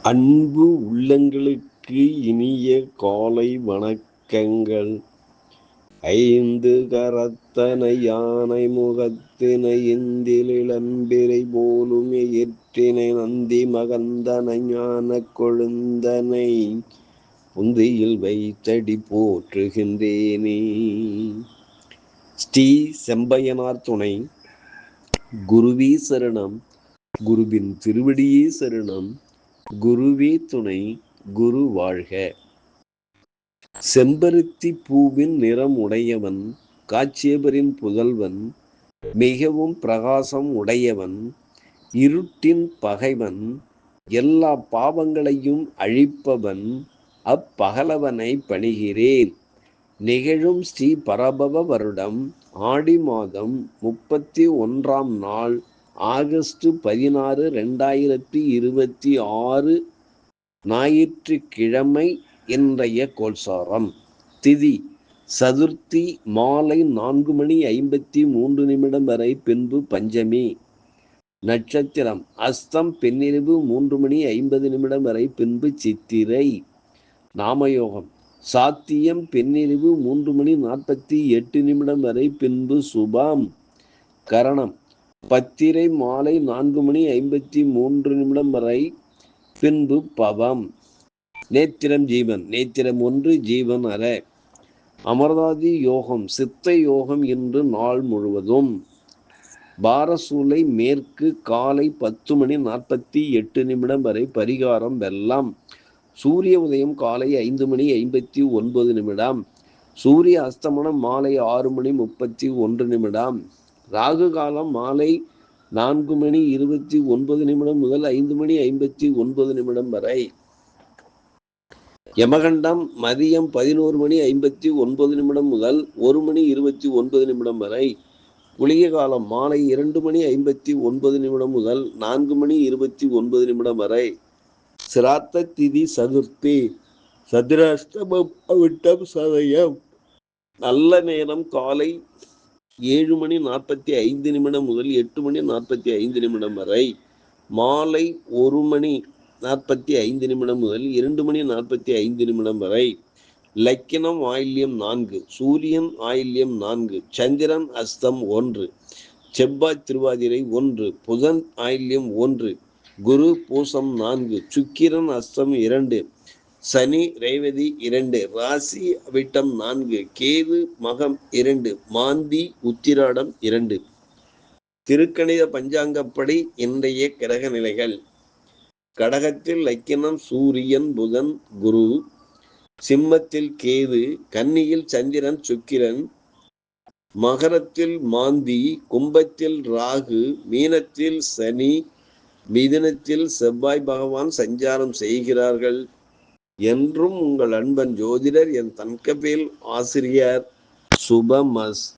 அன்பு உள்ளங்களுக்கு இனிய காலை வணக்கங்கள். ஐந்து கரத்தனை யானை முகத்தினை இந்தில் இளம்பிரை போலும் எயிற்றினை நந்தி மகந்தனை ஞான கொழுந்தனை புந்தியில் வைத்தடி போற்றுகின்றேனே. ஸ்ரீ செம்பையனார் துணை. குருவே சரணம். குருவின் திருவடியே சரணம். குருவே துணை. குரு வாழ்க. செம்பருத்தி பூவின் நிறம் உடையவன், காட்சியபரின் புதல்வன், மிகவும் பிரகாசம் உடையவன், இருட்டின் பகைவன், எல்லா பாவங்களையும் அழிப்பவன், அப்பகலவனை பணிகிறேன். நிகழும் ஸ்ரீ பரபவ வருடம் ஆடி மாதம் 31ஆம் நாள் ஆகஸ்ட் 16, 2026 ஞாயிற்றுக்கிழமை. இன்றைய கோல்சாரம். திதி சதுர்த்தி மாலை 4:53 வரை, பின்பு பஞ்சமி. நட்சத்திரம் அஸ்தம் பெண்ணிரவு 3:50 வரை, பின்பு சித்திரை. நாமயோகம் சாத்தியம் பெண்ணிரவு 3:48 வரை, பின்பு சுபம். கரணம் பத்திரை மாலை 4:53 வரை, பின்பு பவம். நேத்திரம் ஜீவன். நேத்திரம் 1, ஜீவன் அற. அமர்தாதி யோகம் சித்த யோகம் இன்று நாள் முழுவதும். பாரசூலை மேற்கு காலை 10:48 வரை, பரிகாரம் வெள்ளம். சூரிய உதயம் காலை 5:59. சூரிய அஸ்தமனம் மாலை 6:31. ராகு காலம் மாலை 4:29 முதல் 5:59 வரை. யமகண்டம் மதியம் 11:59 முதல் 1:29 வரை. குளிக காலம் மாலை 2:59 முதல் 4:29 வரை. சிராத்த திதி சதுர்த்தி. சதுராஷ்டமம் அவிட்டம் சதயம். நல்ல நேரம் காலை 7:45 முதல் 8:45 வரை. மாலை 1:45 முதல் 2:45 வரை. லக்கினம் ஆயில்யம் 4. சூரியன் ஆயில்யம் 4. சந்திரன் அஸ்தம் 1. செவ்வாய் திருவாதிரை 1. புதன் ஆயில்யம் 1. குரு பூசம் 4. சுக்கிரன் அஸ்தம் 2. சனி ரேவதி 2. ராசி அவிட்டம் 4. கேது மகம் 2. மாந்தி உத்திராடம் 2. திருக்கணித பஞ்சாங்கப்படி இன்றைய கிரக நிலைகள். கடகத்தில் லக்கினம் சூரியன் புதன் குரு. சிம்மத்தில் கேது. கன்னியில் சந்திரன் சுக்கிரன். மகரத்தில் மாந்தி. கும்பத்தில் ராகு. மீனத்தில் சனி. மிதுனத்தில் செவ்வாய் பகவான் சஞ்சாரம் செய்கிறார்கள். என்றும் உங்கள் அன்பன் ஜோதிடர் என் தன்கபேல் ஆசிரியர் சுபமஸ்.